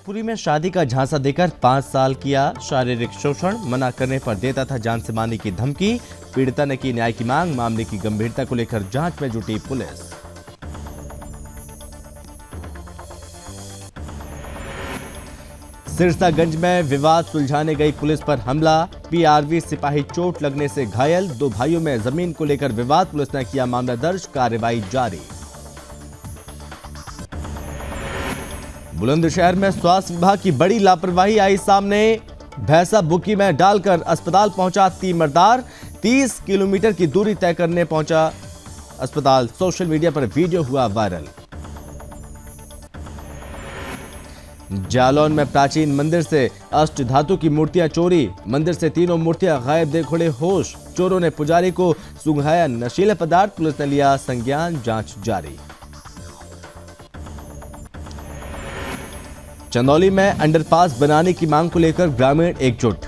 भोजपुरी में शादी का झांसा देकर 5 साल किया शारीरिक शोषण, मना करने पर देता था जान से मारने की धमकी। पीड़िता ने की न्याय की मांग। मामले की गंभीरता को लेकर जांच में जुटी पुलिस। सिरसागंज में विवाद सुलझाने गई पुलिस पर हमला। पीआरवी सिपाही चोट लगने से घायल। 2 भाइयों में जमीन को लेकर विवाद। पुलिस ने किया मामला दर्ज, कार्रवाई जारी। बुलंदशहर में स्वास्थ्य विभाग की बड़ी लापरवाही आई सामने। भैंसा बुकी में डालकर अस्पताल पहुंचा तीमरदार। 30 किलोमीटर की दूरी तय करने पहुंचा अस्पताल। सोशल मीडिया पर वीडियो हुआ वायरल। जालौन में प्राचीन मंदिर से अष्टधातु की मूर्तियां चोरी। मंदिर से 3 मूर्तियां गायब, देख उड़े होश। चोरों ने पुजारी को सुंघाया नशीले पदार्थ। पुलिस ने लिया संज्ञान, जांच जारी। चंदौली में अंडरपास बनाने की मांग को लेकर ग्रामीण एकजुट।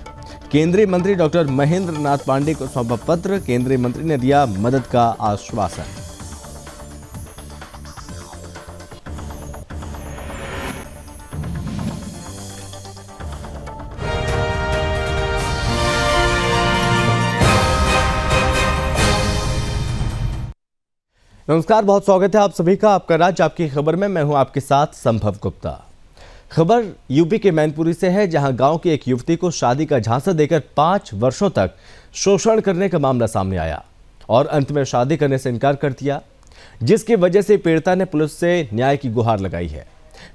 केंद्रीय मंत्री डॉक्टर महेंद्र नाथ पांडे को सौंपा पत्र। केंद्रीय मंत्री ने दिया मदद का आश्वासन। नमस्कार, बहुत स्वागत है आप सभी का आपका राज्य आपकी खबर में। मैं हूं आपके साथ संभव गुप्ता। खबर यूपी के मैनपुरी से है, जहां गांव की एक युवती को शादी का झांसा देकर 5 वर्षों तक शोषण करने का मामला सामने आया और अंत में शादी करने से इनकार कर दिया, जिसकी वजह से पीड़िता ने पुलिस से न्याय की गुहार लगाई है।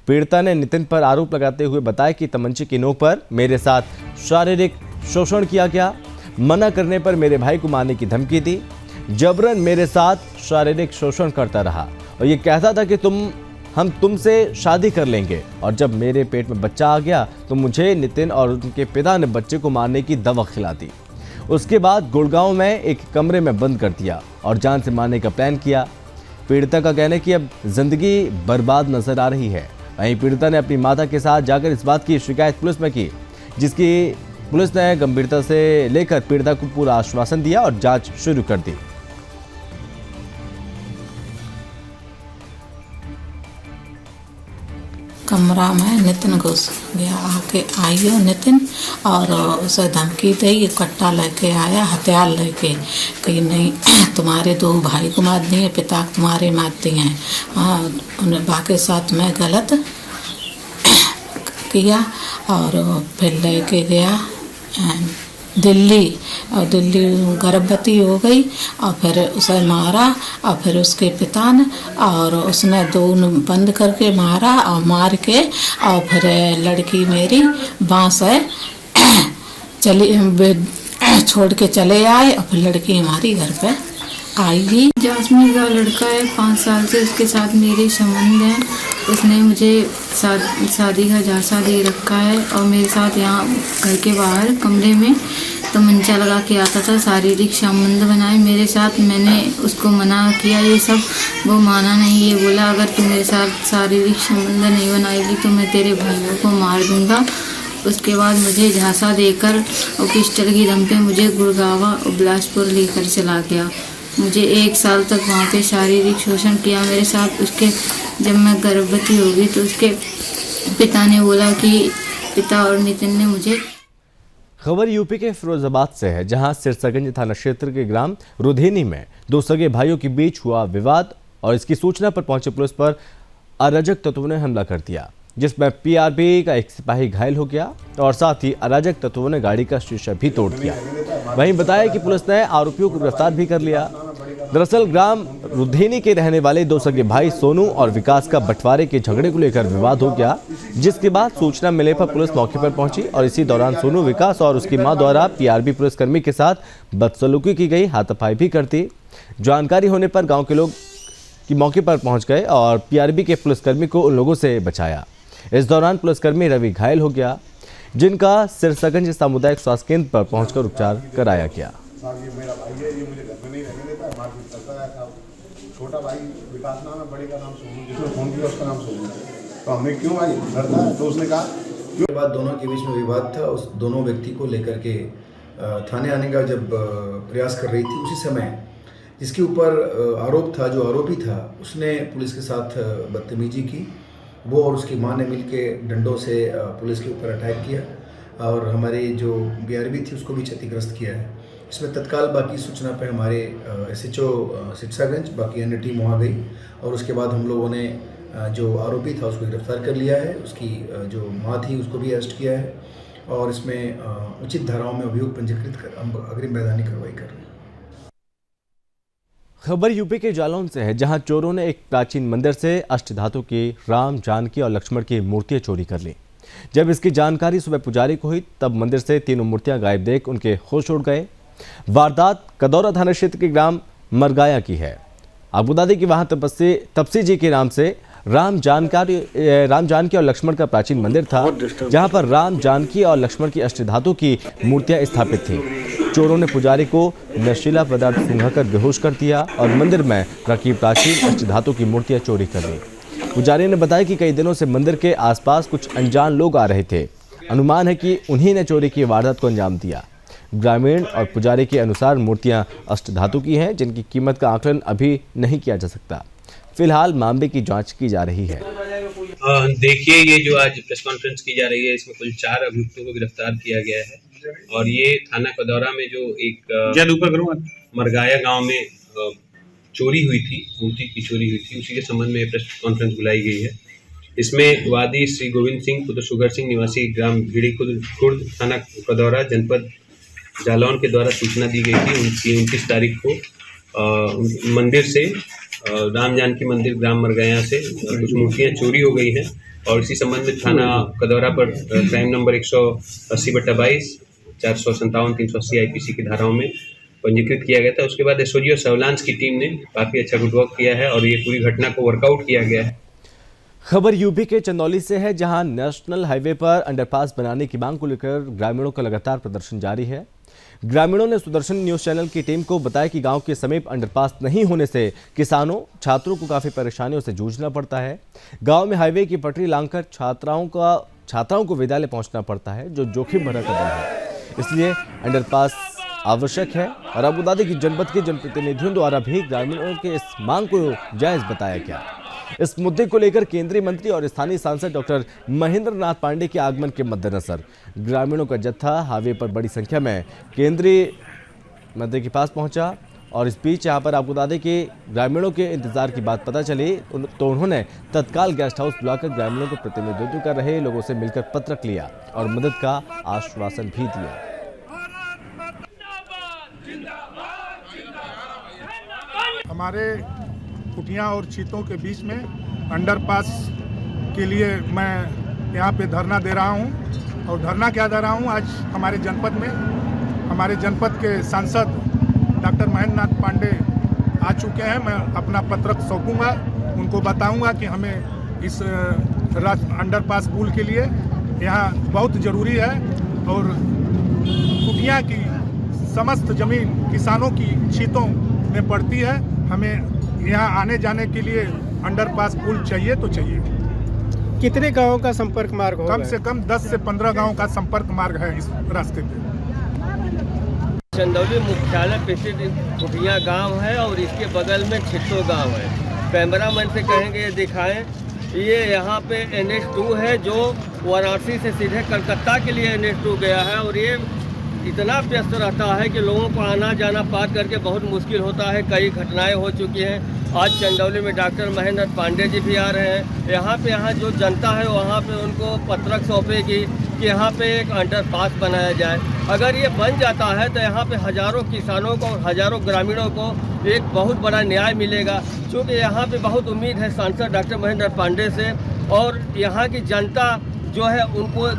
पीड़िता ने नितिन पर आरोप लगाते हुए बताया कि तमंचे की नोक पर मेरे साथ शारीरिक शोषण किया गया। मना करने पर मेरे भाई को मारने की धमकी दी। जबरन मेरे साथ शारीरिक शोषण करता रहा और ये कहता था कि हम तुमसे शादी कर लेंगे। और जब मेरे पेट में बच्चा आ गया तो मुझे नितिन और उनके पिता ने बच्चे को मारने की दवा खिला दी। उसके बाद गुड़गांव में एक कमरे में बंद कर दिया और जान से मारने का प्लान किया। पीड़िता का कहना है कि अब जिंदगी बर्बाद नजर आ रही है। वहीं पीड़िता ने अपनी माता के साथ जाकर इस बात की शिकायत पुलिस में की, जिसकी पुलिस ने गंभीरता से लेकर पीड़िता को पूरा आश्वासन दिया और जांच शुरू कर दी। कमरा में नितिन घुस गया। आके आइयो नितिन और उसे धमकी दी। कट्टा लेके आया, हथियार लेके, कि नहीं तुम्हारे 2 भाई को मार दिए, पिता तुम्हारे मारते हैं। उन्हें बाकी साथ में गलत किया और फिर लेके गया दिल्ली। और दिल्ली गर्भवती हो गई और फिर उसे मारा। और फिर उसके पिता ने और उसने 2 बंद करके मारा और मार के और फिर लड़की मेरी बांस है चली छोड़ के चले आए और फिर लड़की हमारी घर पे आई। जासमीन का लड़का है, 5 साल से उसके साथ मेरे संबंध हैं। उसने मुझे शादी का झांसा दे रखा है और मेरे साथ यहाँ घर के बाहर कमरे में तमंचा लगा के आता था, शारीरिक संबंध बनाए मेरे साथ। मैंने उसको मना किया ये सब, वो माना नहीं। ये बोला अगर तू मेरे साथ शारीरिक संबंध नहीं बनाएगी तो मैं तेरे भाइयों को मार दूंगा। उसके बाद मुझे झांसा देकर और पिस्टल की दम पे मुझे गुड़गांव और बिलासपुर लेकर चला गया। मुझे 1 साल तक वहाँ पे शारीरिक शोषण किया मेरे साथ। उसके जब मैं गर्भवती हो गई तो उसके पिता ने बोला कि पिता और नितिन ने मुझे। खबर यूपी के फिरोजाबाद से है, जहां सिरसागंज थाना क्षेत्र के ग्राम रुधेनी में 2 सगे भाइयों के बीच हुआ विवाद और इसकी सूचना पर पहुंचे पुलिस पर अराजक तत्वों ने हमला कर दिया, जिसमें पीआरबी का एक सिपाही घायल हो गया और साथ ही अराजक तत्वों ने गाड़ी का शीशा भी तोड़ दिया। वहीं बताया कि पुलिस ने आरोपियों को गिरफ्तार भी कर लिया। दरअसल ग्राम रुधेनी के रहने वाले 2 सगे भाई सोनू और विकास का बंटवारे के झगड़े को लेकर विवाद हो गया, जिसके बाद सूचना मिलने पर पुलिस मौके पर पहुंची और इसी दौरान सोनू, विकास और उसकी मां द्वारा पीआरबी पुलिसकर्मी के साथ बदसलूकी की गई, हाथापाई भी कर दी। जानकारी होने पर गाँव के लोग की मौके पर पहुंच गए और पीआरबी के पुलिसकर्मी को उन लोगों से बचाया। इस दौरान पुलिसकर्मी रवि घायल हो गया, जिनका सिरसागंज सामुदायिक स्वास्थ्य केंद्र पर पहुंचकर उपचार कराया गया। मेरा भाई है, ये मुझे घर में नहीं रहने देता, मारपीट करता था। छोटा भाई विकास नाम है, बड़े का नाम सोनू, जिसने फोन किया उसका नाम सोनू है। तो हमने क्यों भाई डरता है, तो उसने कहा के बाद दोनों के बीच में विवाद था। उस दोनों व्यक्ति को लेकर के थाने आने का जब प्रयास कर रही थी, उसी समय जिसके ऊपर आरोप था, जो आरोपी था, उसने पुलिस के साथ बदतमीजी की वो और उसकी माँ ने मिलके डंडों से पुलिस के ऊपर अटैक किया और हमारी जो BRB थी उसको भी क्षतिग्रस्त किया है। इसमें तत्काल बाकी सूचना पे हमारे SHO सिरसागंज बाकी अन्य टीम वहाँ गई और उसके बाद हम लोगों ने जो आरोपी था उसको गिरफ्तार कर लिया है। उसकी जो माँ थी उसको भी अरेस्ट किया है और इसमें उचित धाराओं में अभियोग पंजीकृत कर हम अग्रिम वैधानिक कार्रवाई कर रहे हैं। खबर यूपी के जालौन से है, जहां चोरों ने एक प्राचीन मंदिर से अष्टधातु की राम, जानकी और लक्ष्मण की मूर्तियां चोरी कर ली। जब इसकी जानकारी सुबह पुजारी को हुई तब मंदिर से तीनों मूर्तियां गायब देख उनके होश उड़ गए। वारदात कदौरा थाना क्षेत्र के ग्राम मरगाया की है। आपको बता दें कि वहां तपसी जी के नाम से राम जानकी और लक्ष्मण का प्राचीन मंदिर था, जहां पर राम, जानकी और लक्ष्मण की अष्टधातु की मूर्तियां स्थापित थी। चोरों ने पुजारी को नशीला पदार्थ सूंघाकर बेहोश कर दिया और मंदिर में रखी प्राचीन अष्टधातु की मूर्तियां चोरी कर ली। पुजारी ने बताया कि कई दिनों से मंदिर के आसपास कुछ अनजान लोग आ रहे थे। अनुमान है कि उन्हीं ने चोरी की वारदात को अंजाम दिया। ग्रामीण और पुजारी के अनुसार मूर्तियां अष्टधातु की हैं, जिनकी कीमत का आकलन अभी नहीं किया जा सकता। फिलहाल मामले की जांच की जा रही है। देखिए, ये जो आज प्रेस कॉन्फ्रेंस की जा रही है, इसमें कुल 4 अभियुक्तों को गिरफ्तार किया गया है और ये थाना कदौरा में जो एक मरगाया गांव में चोरी हुई थी, मूर्ति की चोरी हुई थी, उसी के संबंध में प्रेस कॉन्फ्रेंस बुलाई गई है। इसमें वादी श्री गोविंद सिंह पुत्र सुगर सिंह निवासी ग्राम भीड़ी खुर्द थाना कदौरा जनपद जालौन के द्वारा सूचना दी गई थी। 29 तारीख को मंदिर से राम जानकी मंदिर ग्राम मरगाया से कुछ मूर्तियां चोरी हो गई हैं और इसी संबंध में थाना कदौरा पर क्राइम नंबर 180/22, 457, 380 IPC की धाराओं में पंजीकृत किया गया था। उसके बाद SOG और सर्विलांस की टीम ने काफ़ी अच्छा गुडवर्क किया है और ये पूरी घटना को वर्कआउट किया गया है। खबर यूपी के चंदौली से है, जहां नेशनल हाईवे पर अंडरपास बनाने की मांग को लेकर ग्रामीणों का लगातार प्रदर्शन जारी है। ग्रामीणों ने सुदर्शन न्यूज चैनल की टीम को बताया कि गांव के समीप अंडरपास नहीं होने से किसानों, छात्रों को काफी परेशानियों से जूझना पड़ता है। गांव में हाईवे की पटरी लांघकर छात्राओं को विद्यालय पहुंचना पड़ता है, जो जोखिम भरा कदम है। इसलिए अंडरपास आवश्यक है और आपको बता दें कि जनपद के जनप्रतिनिधियों द्वारा भी ग्रामीणों के इस मांग को जायज बताया गया। इस मुद्दे को लेकर केंद्रीय मंत्री और स्थानीय सांसद डॉक्टर महेंद्र नाथ पांडे के आगमन के मद्देनजर ग्रामीणों का जत्था हाईवे पर बड़ी संख्या में केंद्रीय मंत्री के पास पहुंचा और इस बीच यहां पर आपको बता दें कि ग्रामीणों के इंतजार की बात पता चली तो उन्होंने तत्काल गेस्ट हाउस बुलाकर ग्रामीणों को प्रतिनिधित्व कर रहे लोगों से मिलकर पत्रक लिया और मदद का आश्वासन भी दिया। हमारे कुटिया और चीतों के बीच में अंडरपास के लिए मैं यहाँ पे धरना दे रहा हूँ। और धरना क्या दे रहा हूँ, आज हमारे जनपद के सांसद डॉक्टर महेंद्र नाथ पांडे आ चुके हैं। मैं अपना पत्रक सौंपूंगा, उनको बताऊंगा कि हमें इस अंडरपास पुल के लिए यहाँ बहुत ज़रूरी है और कुटिया की समस्त ज़मीन किसानों की चीतों में पड़ती है। हमें यहाँ आने जाने के लिए अंडरपास पुल चाहिए तो चाहिए। कितने गांवों का संपर्क मार्ग होगा? कम से कम 10 से 15 गांवों का संपर्क मार्ग है इस रास्ते पे। चंदौली मुख्यालय पे कुटिया गांव है और इसके बगल में छिट्टो गांव है। कैमरामैन से कहेंगे ये दिखाएं। ये यहाँ पे NH2 है जो वाराणसी से सीधे कलकत्ता के लिए NH2 गया है और ये इतना व्यस्त रहता है कि लोगों को आना जाना पार करके बहुत मुश्किल होता है। कई घटनाएं हो चुकी हैं। आज चंदौली में डॉक्टर महेंद्र पांडे जी भी आ रहे हैं। यहाँ जो जनता है वहाँ पे उनको पत्रक सौंपेगी कि यहाँ पे एक अंडरपास बनाया जाए। अगर ये बन जाता है तो यहाँ पे हज़ारों किसानों को और हज़ारों ग्रामीणों को एक बहुत बड़ा न्याय मिलेगा, क्योंकि यहाँ पे बहुत उम्मीद है सांसद डॉक्टर महेंद्र पांडे से और यहाँ की जनता जो है उनको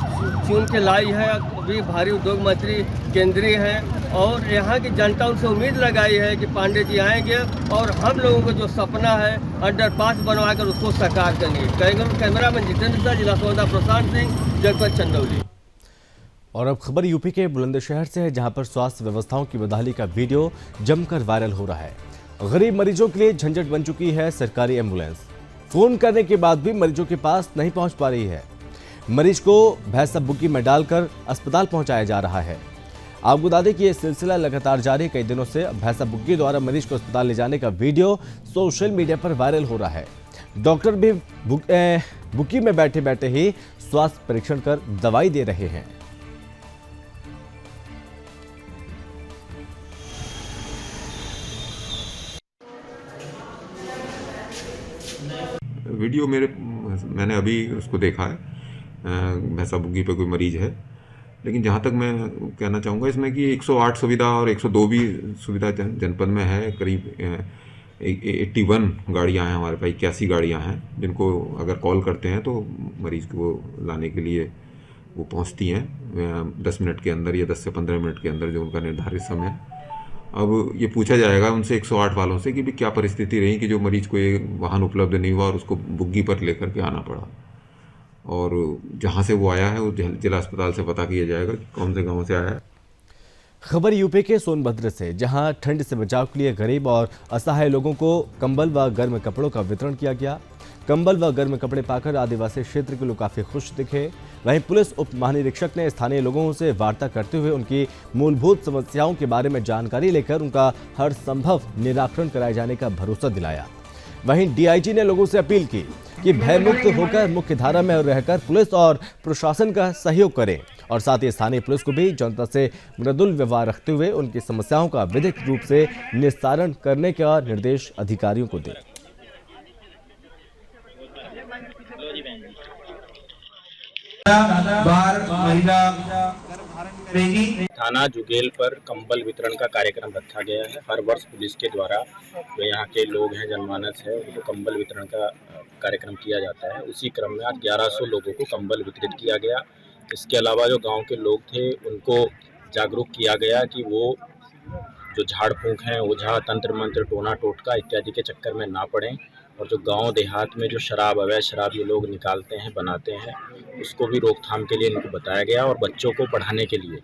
चुन के लाई है। अभी भारी उद्योग मंत्री केंद्रीय हैं और यहाँ की जनता उनसे उम्मीद लगाई है कि पांडे जी आएंगे और हम लोगों को जो सपना है अंडरपास बनवा कर उसको साकार करेंगे। कैमरामैन जितेंद्र, जिला संवाददाता प्रशांत सिंह, जनपद चंदौली। और अब खबर यूपी के बुलंदशहर से है, जहां पर स्वास्थ्य व्यवस्थाओं की बदहाली का वीडियो जमकर वायरल हो रहा है। गरीब मरीजों के लिए झंझट बन चुकी है सरकारी एम्बुलेंस। फोन करने के बाद भी मरीजों के पास नहीं पहुंच पा रही है। मरीज को भैंसा बुग्गी में डालकर अस्पताल पहुंचाया जा रहा है। आपको बता दें कि यह सिलसिला लगातार जारी। कई दिनों से भैंसा बुग्गी द्वारा मरीज को अस्पताल ले जाने का वीडियो सोशल मीडिया पर वायरल हो रहा है। डॉक्टर भी बुकी में बैठे बैठे ही स्वास्थ्य परीक्षण कर दवाई दे रहे हैं। वीडियो मैंने अभी उसको देखा है, भैंसा बुग्गी पे कोई मरीज है, लेकिन जहाँ तक मैं कहना चाहूँगा इसमें कि 108 सुविधा और 102 भी सुविधा जनपद में है। करीब 81 गाड़ियाँ हैं हमारे पास, 81 गाड़ियाँ हैं जिनको अगर कॉल करते हैं तो मरीज़ को लाने के लिए वो पहुँचती हैं 10 मिनट के अंदर या 10 से 15 मिनट के अंदर जो उनका निर्धारित समय है। अब ये पूछा जाएगा उनसे 108 वालों से कि भी क्या परिस्थिति रही कि जो मरीज को ये वाहन उपलब्ध नहीं हुआ और उसको बुग्गी पर लेकर के आना पड़ा, और जहाँ से वो आया है वो जिला अस्पताल से पता किया जाएगा कि कौन से गांव से आया है। खबर यूपी के सोनभद्र से, जहां ठंड से बचाव के लिए गरीब और असहाय लोगों को कंबल व गर्म कपड़ों का वितरण किया गया। कंबल व गर्म कपड़े पाकर आदिवासी क्षेत्र के लोग काफी खुश दिखे। वहीं पुलिस उप महानिरीक्षक ने स्थानीय लोगों से वार्ता करते हुए उनकी मूलभूत समस्याओं के बारे में जानकारी लेकर उनका हर संभव निराकरण कराए जाने का भरोसा दिलाया। वहीं डीआईजी ने लोगों से अपील की कि भयमुक्त होकर मुख्य धारा में रहकर पुलिस और प्रशासन का सहयोग करें और साथ ही स्थानीय पुलिस को भी जनता से मृदुल व्यवहार रखते हुए उनकी समस्याओं का विधिक रूप से निस्तारण करने का निर्देश अधिकारियों को दें। थाना जुगेल पर कंबल वितरण का कार्यक्रम रखा गया है। हर वर्ष पुलिस के द्वारा जो यहाँ के लोग हैं, जनमानस है, उनको कंबल वितरण का कार्यक्रम किया जाता है। उसी क्रम में आज 1100 लोगों को कंबल वितरित किया गया। इसके अलावा जो गांव के लोग थे उनको जागरूक किया गया कि वो जो झाड़ फूंक हैं, ओझा तंत्र मंत्र टोना टोटका इत्यादि के चक्कर में ना पड़ें, और जो गांव देहात में जो शराब अवैध शराब ये लोग निकालते हैं, बनाते हैं, उसको भी रोकथाम के लिए इनको बताया गया। और बच्चों को पढ़ाने के लिए,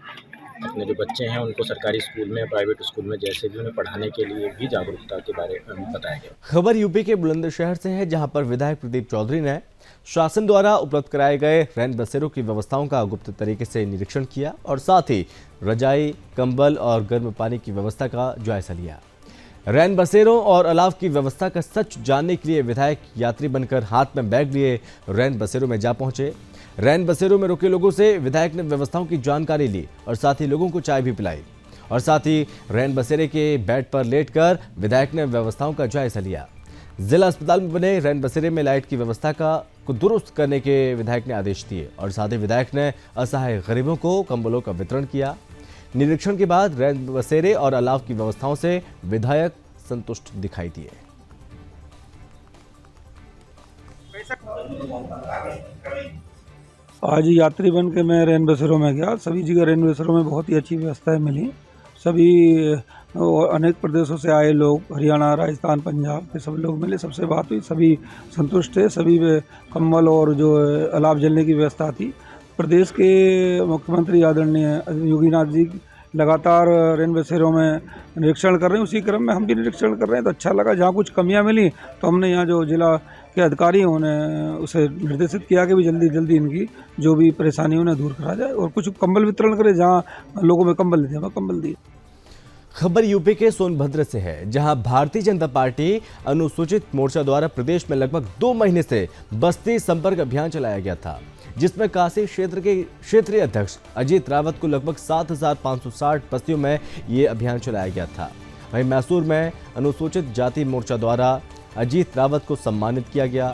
अपने जो बच्चे हैं उनको सरकारी स्कूल में, प्राइवेट स्कूल में जैसे भी उन्हें पढ़ाने के लिए भी जागरूकता के बारे में बताया गया। खबर यूपी के बुलंदशहर से है, जहां पर विधायक प्रदीप चौधरी ने शासन द्वारा उपलब्ध कराए गए रैन बसेरों की व्यवस्थाओं का गुप्त तरीके से निरीक्षण किया और साथ ही रजाई, कंबल और गर्म पानी की व्यवस्था का जायजा लिया। रैन बसेरों और अलाव की व्यवस्था का सच जानने के लिए विधायक यात्री बनकर हाथ में बैग लिए रैन बसेरों में जा पहुंचे। रैन बसेरों में रुके लोगों से विधायक ने व्यवस्थाओं की जानकारी ली और साथ ही लोगों को चाय भी पिलाई और साथ ही रैन बसेरे के बेड पर लेटकर विधायक ने व्यवस्थाओं का जायजा लिया। जिला अस्पताल में बने रैन बसेरे में लाइट की व्यवस्था को दुरुस्त करने के विधायक ने आदेश दिए और साथ ही विधायक ने असहाय गरीबों को कंबलों का वितरण किया। निरीक्षण के बाद रैन बसेरे और अलाव की व्यवस्थाओं से विधायक संतुष्ट दिखाई दिए। आज यात्री बन के मैं रैन बसेरों में गया। सभी जगह रैन बसेरों में बहुत ही अच्छी व्यवस्थाएं मिली। सभी अनेक प्रदेशों से आए लोग, हरियाणा, राजस्थान, पंजाब के सब लोग मिले, सबसे बात हुई, सभी संतुष्ट है। सभी कंबल और जो अलाव जलने की व्यवस्था थी। प्रदेश के मुख्यमंत्री आदरणीय योगीनाथ जी लगातार रैन बसेरों में निरीक्षण कर रहे हैं। उसी क्रम में हम भी निरीक्षण कर रहे हैं, तो अच्छा लगा। जहाँ कुछ कमियां मिली तो हमने यहाँ जो जिला के अधिकारी हैं उन्हें उसे निर्देशित किया कि भी जल्दी जल्दी इनकी जो भी परेशानी उन्हें दूर करा जाए और कुछ कंबल वितरण करें। जहाँ लोगों में कंबल नहीं थे वहाँ कंबल दिए। खबर यूपी के सोनभद्र से है, जहां भारतीय जनता पार्टी अनुसूचित मोर्चा द्वारा प्रदेश में लगभग 2 महीने से बस्ती संपर्क अभियान चलाया गया था, जिसमें काशी क्षेत्र के क्षेत्रीय अध्यक्ष अजीत रावत को लगभग 7,560 बस्तियों में ये अभियान चलाया गया था। वहीं मैसूर में अनुसूचित जाति मोर्चा द्वारा अजीत रावत को सम्मानित किया गया।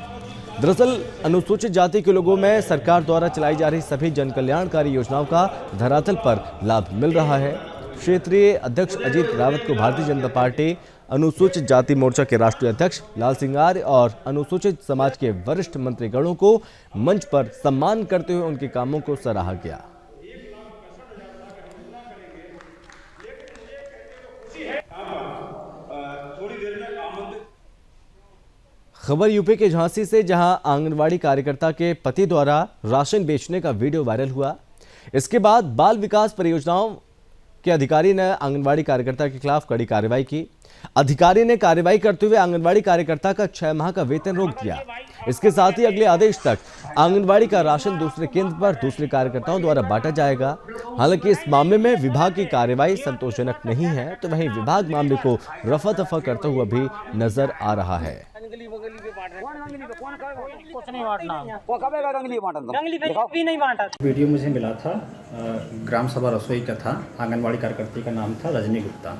दरअसल अनुसूचित जाति के लोगों में सरकार द्वारा चलाई जा रही सभी जनकल्याणकारी योजनाओं का धरातल पर लाभ मिल रहा है। क्षेत्रीय अध्यक्ष अजीत रावत को भारतीय जनता पार्टी अनुसूचित जाति मोर्चा के राष्ट्रीय अध्यक्ष लाल सिंह आर्य और अनुसूचित समाज के वरिष्ठ मंत्रीगणों को मंच पर सम्मान करते हुए उनके कामों को सराहा गया। खबर यूपी के झांसी से, जहां आंगनवाड़ी कार्यकर्ता के पति द्वारा राशन बेचने का वीडियो वायरल हुआ। इसके बाद बाल विकास परियोजनाओं के अधिकारी ने आंगनवाड़ी कार्यकर्ता के खिलाफ कड़ी कार्रवाई की। अधिकारी ने कार्रवाई करते हुए आंगनवाड़ी कार्यकर्ता का 6 माह का वेतन रोक दिया। इसके साथ ही अगले आदेश तक आंगनवाड़ी का राशन दूसरे केंद्र पर दूसरे कार्यकर्ताओं द्वारा बांटा जाएगा। हालांकि इस मामले में विभाग की कार्रवाई संतोषजनक नहीं है, तो वहीं विभाग मामले को रफा दफा करता हुआ भी नजर आ रहा है। कुछ नहीं बांटना, वो कबे का रंगली भी नहीं बांटा। वीडियो मुझे मिला था, ग्राम सभा रसोई का था, आंगनवाड़ी कार्यकर्ती का नाम था रजनी गुप्ता,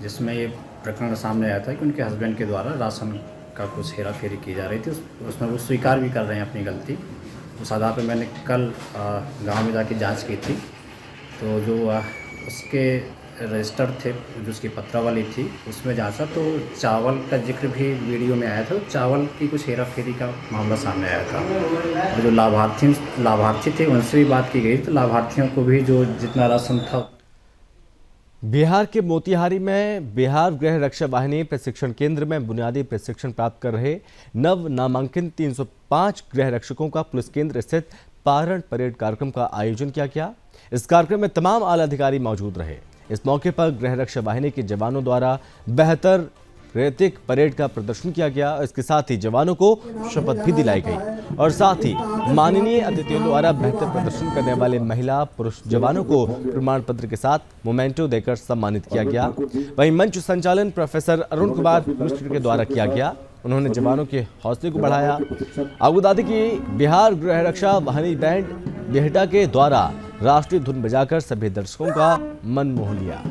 जिसमें ये प्रकरण सामने आया था कि उनके हस्बैंड के द्वारा राशन का कुछ हेरा फेरी की जा रही थी। उसमें वो स्वीकार भी कर रहे हैं अपनी गलती। उस आधार पर मैंने कल गांव में जाके जांच की थी, तो जो उसके रजिस्टर थे, जो उसकी पत्रावली थी, उसमें जांचा तो चावल का जिक्र भी वीडियो में आया था। चावल की कुछ हेरा फेरी का मामला सामने आया था और जो लाभार्थी थे उनसे भी बात की गई, तो लाभार्थियों को भी जो जितना राशन था। बिहार के मोतिहारी में बिहार गृह रक्षा वाहिनी प्रशिक्षण केंद्र में बुनियादी प्रशिक्षण प्राप्त कर रहे नव नामांकित 305 गृह रक्षकों का पुलिस केंद्र स्थित पारण परेड कार्यक्रम का आयोजन किया गया। इस कार्यक्रम में तमाम आला अधिकारी मौजूद रहे। इस मौके पर गृह रक्षा वाहिनी के जवानों द्वारा बेहतर रैतिक परेड का प्रदर्शन किया गया। इसके साथ ही जवानों को शपथ भी दिलाई गई और साथ ही माननीय अतिथियों द्वारा बेहतर प्रदर्शन करने वाले महिला पुरुष जवानों को प्रमाण पत्र के साथ मोमेंटो देकर सम्मानित किया गया। वहीं मंच संचालन प्रोफेसर अरुण कुमार मिश्र के द्वारा किया गया। उन्होंने जवानों के हौसले को बढ़ाया। आपको बता दें कि बिहार गृह रक्षा वाहिनी बैंड बिहटा के द्वारा राष्ट्रीय धुन बजाकर सभी दर्शकों का मन मोह लिया।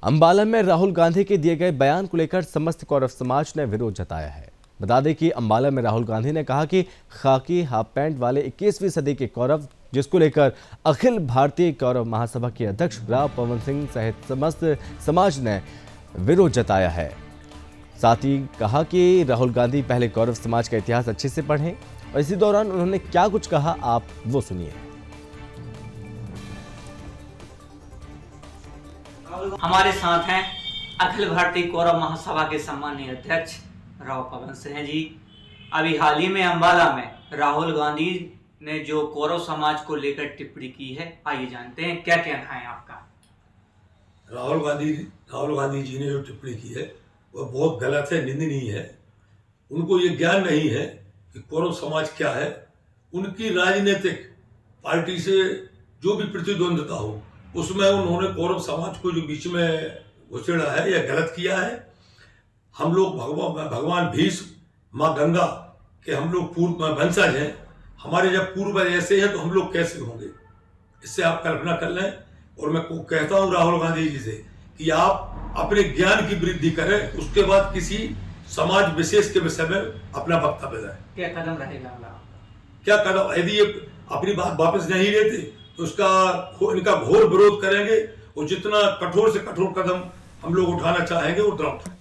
अंबाला में राहुल गांधी के दिए गए बयान को लेकर समस्त कौरव समाज ने विरोध जताया है। बता दें कि अंबाला में राहुल गांधी ने कहा कि खाकी हाफ पैंट वाले 21वीं सदी के कौरव, जिसको लेकर अखिल भारतीय कौरव महासभा के अध्यक्ष राव पवन सिंह सहित समस्त समाज ने विरोध जताया है। साथ ही कहा कि राहुल गांधी पहले कौरव समाज का इतिहास अच्छे से पढ़ें और इसी दौरान उन्होंने क्या कुछ कहा, आप वो सुनिए। हमारे साथ हैं अखिल भारतीय कौरव महासभा के सम्मानीय अध्यक्ष राव पवन सिंह जी। अभी हाल ही में अंबाला में राहुल गांधी ने जो कौरव समाज को लेकर टिप्पणी की है, आइए जानते हैं क्या कहना है आपका। राहुल गांधी जी ने जो टिप्पणी की है वह बहुत गलत है, निंदनीय है। उनको ये ज्ञान नहीं है कि कौरव समाज क्या है। उनकी राजनीतिक पार्टी से जो भी प्रतिद्वंद्विता हो उसमें उन्होंने कौरव समाज को जो बीच में घुसेड़ा है यह गलत किया है। हम लोग भगवान भीष्म, माँ गंगा के हम लोग पूर्व वंशज हैं। हमारे जब पूर्वज ऐसे हैं तो हम लोग कैसे होंगे, इससे आप कल्पना कर लें। और मैं कहता हूँ राहुल गांधी जी से कि आप अपने ज्ञान की वृद्धि करें, उसके बाद किसी समाज विशेष के विषय में अपना वक्तव्य दें। क्या कदम रहेगा? क्या कदम? यदि ये अपनी बात वापस नहीं लेते तो इनका घोर विरोध करेंगे और जितना कठोर से कठोर कदम हम लोग उठाना चाहेंगे उतना उठाएंगे।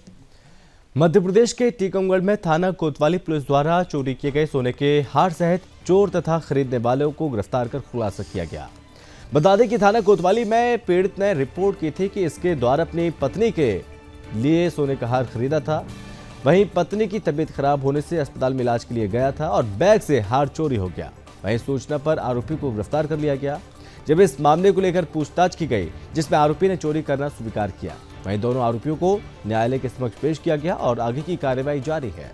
मध्य प्रदेश के टीकमगढ़ में थाना कोतवाली पुलिस द्वारा चोरी किए गए सोने के हार सहित चोर तथा खरीदने वालों को गिरफ्तार कर खुलासा किया गया। बता दें कि थाना कोतवाली में पीड़ित ने रिपोर्ट की थी कि इसके द्वारा अपनी पत्नी के लिए सोने का हार खरीदा था। वहीं पत्नी की तबीयत खराब होने से अस्पताल में इलाज के लिए गया था और बैग से हार चोरी हो गया। वहीं सूचना पर आरोपी को गिरफ्तार कर लिया गया। जब इस मामले को लेकर पूछताछ की गई, जिसमें आरोपी ने चोरी करना स्वीकार किया, वहीं दोनों आरोपियों को न्यायालय के समक्ष पेश किया गया और आगे की कार्रवाई जारी है।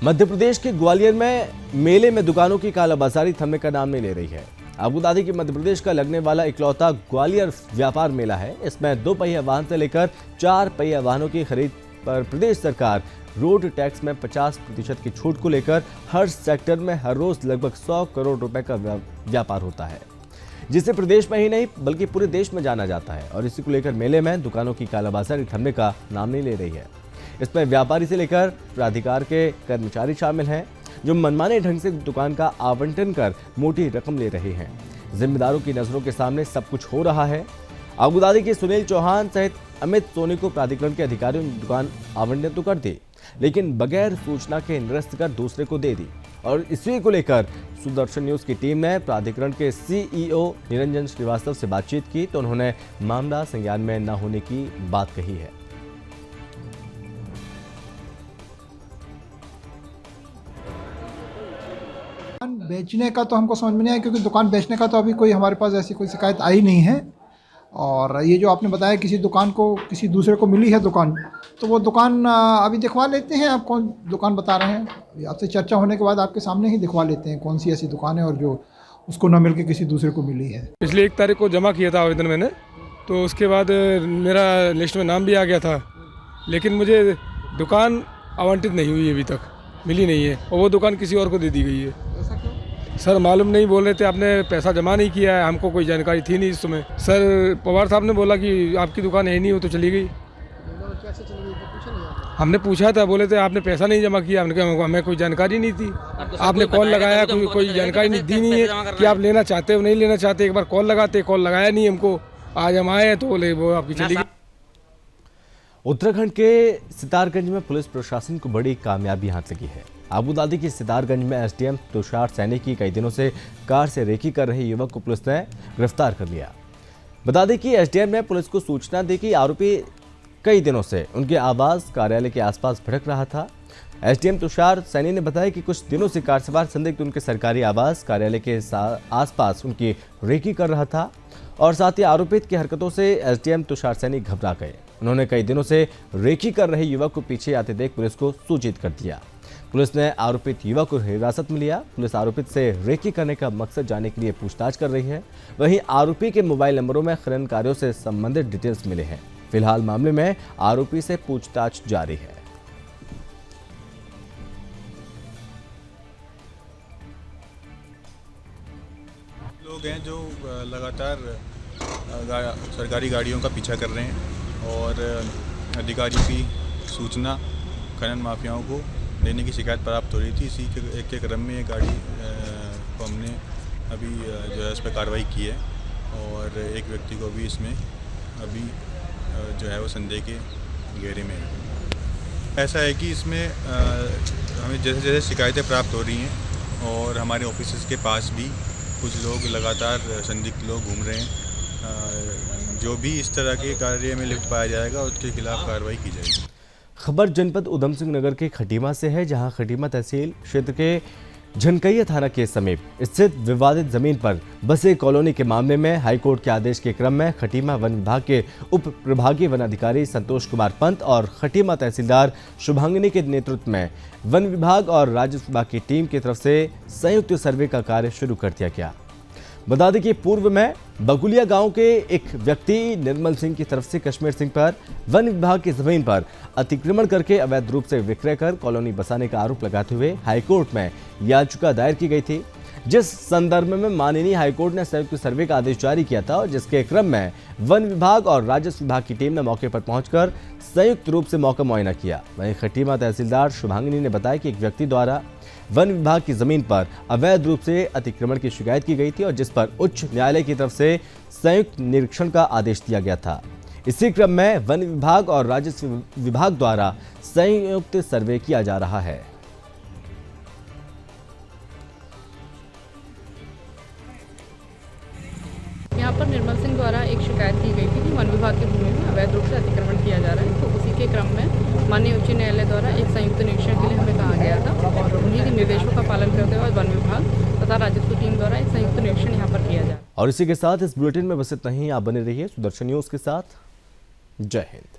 मध्य प्रदेश के ग्वालियर में मेले में दुकानों की कालाबाजारी थमने का नाम नहीं ले रही है। आपको बता दें कि मध्य प्रदेश का लगने वाला इकलौता ग्वालियर व्यापार मेला है। इसमें 2 पहिया वाहन से लेकर 4 पहिया वाहनों की खरीद पर प्रदेश सरकार रोड टैक्स में 50% की छूट को लेकर हर सेक्टर में हर रोज लगभग 100 करोड़ रुपए का व्यापार होता है, जिसे प्रदेश में ही नहीं बल्कि पूरे देश में जाना जाता है। और इसी को लेकर मेले में दुकानों की कालाबाजारी थमने का नाम नहीं ले रही है। इसमें व्यापारी से लेकर प्राधिकार के कर्मचारी शामिल हैं, जो मनमाने ढंग से दुकान का आवंटन कर मोटी रकम ले रहे हैं। जिम्मेदारों की नजरों के सामने सब कुछ हो रहा है। आपको बता दें कि सुनील चौहान सहित अमित सोनी को प्राधिकरण के अधिकारियों ने दुकान आवंटन तो कर दी, लेकिन बगैर सूचना के निरस्त कर दूसरे को दे दी। और इसी को लेकर सुदर्शन न्यूज की टीम ने प्राधिकरण के सीईओ निरंजन श्रीवास्तव से बातचीत की तो उन्होंने मामला संज्ञान में न होने की बात कही है। बेचने का तो हमको समझ में नहीं आया, क्योंकि दुकान बेचने का तो अभी कोई हमारे पास ऐसी कोई शिकायत आई नहीं है। और ये जो आपने बताया किसी दुकान को किसी दूसरे को मिली है दुकान, तो वो दुकान अभी दिखवा लेते हैं। आप कौन दुकान बता रहे हैं? आपसे चर्चा होने के बाद आपके सामने ही दिखवा लेते हैं कौन सी ऐसी दुकान है और जो उसको न मिल के किसी दूसरे को मिली है। पिछले 1 तारीख को जमा किया था आवेदन मैंने, तो उसके बाद मेरा लिस्ट में नाम भी आ गया था, लेकिन मुझे दुकान आवंटित नहीं हुई अभी तक, मिली नहीं है और वो दुकान किसी और को दे दी गई है। ऐसा क्यों? सर मालूम नहीं, बोल रहे थे आपने पैसा जमा नहीं किया है, हमको कोई जानकारी थी नहीं इस समय। सर पवार साहब ने बोला कि आपकी दुकान है नहीं, हो तो चली गई। कैसे चली गई? पूछा नहीं आपने? हमने पूछा था, बोले थे आपने पैसा नहीं जमा किया। हमने कहा हमें कोई जानकारी नहीं थी। आपने कॉल लगाया, कोई जानकारी नहीं दी नहीं है कि आप लेना चाहते हो नहीं लेना चाहते। एक बार कॉल लगाते, कॉल लगाया नहीं हमको। आज हम आए तो बोले वो आपकी चली गई। उत्तराखंड के सितारगंज में पुलिस प्रशासन को बड़ी कामयाबी हाथ लगी है। आबूदादी के सितारगंज में एसडीएम तुषार सैनी की कई दिनों से कार से रेकी कर रहे युवक को पुलिस ने गिरफ्तार कर लिया। बता दें कि एसडीएम ने पुलिस को सूचना दी कि आरोपी कई दिनों से उनके आवास कार्यालय के आसपास भटक रहा था। एसडीएम तुषार सैनी ने बताया कि कुछ दिनों से कार सवार संदिग्ध उनके सरकारी आवास कार्यालय के आसपास उनकी रेकी कर रहा था और साथ ही आरोपित की हरकतों से एसडीएम तुषार सैनी घबरा गए। उन्होंने कई दिनों से रेकी कर रहे युवक को पीछे आते देख पुलिस को सूचित कर दिया। पुलिस ने आरोपित युवक को हिरासत में लिया। पुलिस आरोपित से रेकी करने का मकसद जानने के लिए पूछताछ कर रही है। वहीं आरोपी के मोबाइल नंबरों में खनन कार्यों से संबंधित डिटेल्स मिले हैं। फिलहाल मामले में आरोपी से पूछताछ जारी है। लोग हैं जो लगातार सरकारी गाड़ियों का पीछा कर रहे हैं और अधिकारियों की सूचना खनन माफियाओं को देने की शिकायत प्राप्त हो रही थी। इसी के क्रम में ये गाड़ी को हमने अभी जो है इस पर कार्रवाई की है और एक व्यक्ति को भी इसमें अभी जो है वो संदेह के घेरे में है। ऐसा है कि इसमें हमें जैसे जैसे शिकायतें प्राप्त हो रही हैं और हमारे ऑफिस के पास भी कुछ लोग लगातार संदिग्ध लोग घूम रहे हैं। जो भी इस तरह के कार्य में लिप्त पाया जाएगा उसके खिलाफ कार्रवाई की जाएगी। खबर जनपद उधम सिंह नगर के खटीमा से है, जहां खटीमा तहसील क्षेत्र के झनकैया थाना के समीप स्थित विवादित जमीन पर बसे कॉलोनी के मामले में हाईकोर्ट के आदेश के क्रम में खटीमा वन विभाग के उप प्रभागीय वन अधिकारी संतोष कुमार पंत और खटीमा तहसीलदार शुभांगिनी के नेतृत्व में वन विभाग और राजस्व विभाग की टीम की तरफ से संयुक्त सर्वे का कार्य शुरू कर दिया गया। बता दें कि पूर्व में बगुलिया गांव के एक व्यक्ति निर्मल सिंह की तरफ से कश्मीर सिंह पर वन विभाग की जमीन पर अतिक्रमण करके अवैध रूप से विक्रय कर कॉलोनी बसाने का आरोप लगाते हुए हाईकोर्ट में याचिका दायर की गई थी, जिस संदर्भ में माननीय हाईकोर्ट ने संयुक्त सर्वे का आदेश जारी किया था और जिसके क्रम में वन विभाग और राजस्व विभाग की टीम ने मौके पर पहुंचकर संयुक्त रूप से मौका मुआयना किया। वहीं खटीमा तहसीलदार शुभांगिनी ने बताया कि एक व्यक्ति द्वारा वन विभाग की जमीन पर अवैध रूप से अतिक्रमण की शिकायत की गई थी और जिस पर उच्च न्यायालय की तरफ से संयुक्त निरीक्षण का आदेश दिया गया था। इसी क्रम में वन विभाग और राजस्व विभाग द्वारा संयुक्त सर्वे किया जा रहा है। यहाँ पर निर्मल सिंह द्वारा एक शिकायत की गई थी कि वन विभाग की भूमि में अवैध रूप से अतिक्रमण किया जा रहा है, तो उसी के क्रम में माननीय उच्च न्यायालय द्वारा एक संयुक्त निरीक्षण के लिए हमें कहा गया था और उन्हीं के निर्देशों का पालन करते हुए वन विभाग तथा राजस्व टीम द्वारा एक संयुक्त निरीक्षण यहाँ पर किया जा रहा है। और इसी के साथ इस बुलेटिन में बस इतना ही। आप बने रहिए सुदर्शन न्यूज के साथ। जय हिंद।